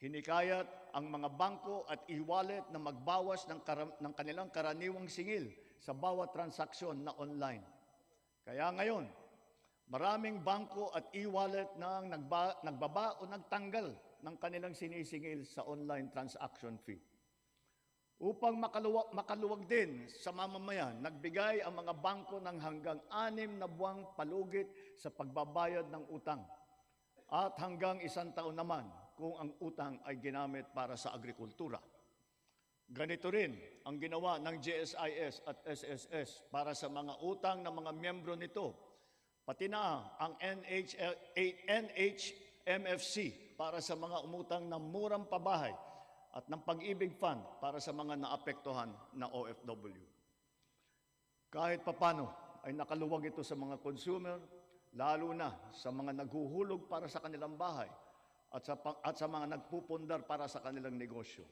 Hinikayat ang mga bangko at e-wallet na magbawas ng kanilang karaniwang singil sa bawat transaksyon na online. Kaya ngayon, maraming bangko at e-wallet na nagbaba o nagtanggal ng kanilang sinisingil sa online transaction fee. Upang makaluwag din sa mamamayan, nagbigay ang mga bangko ng hanggang 6 na buwang palugit sa pagbabayad ng utang at hanggang 1 taon naman kung ang utang ay ginamit para sa agrikultura. Ganito rin ang ginawa ng GSIS at SSS para sa mga utang ng mga miyembro nito, pati na ang NHMFC para sa mga umutang ng murang pabahay at ng Pag-ibig Fund para sa mga naapektuhan na OFW. Kahit papano ay nakaluwag ito sa mga consumer, lalo na sa mga naghuhulog para sa kanilang bahay at sa mga nagpupundar para sa kanilang negosyo.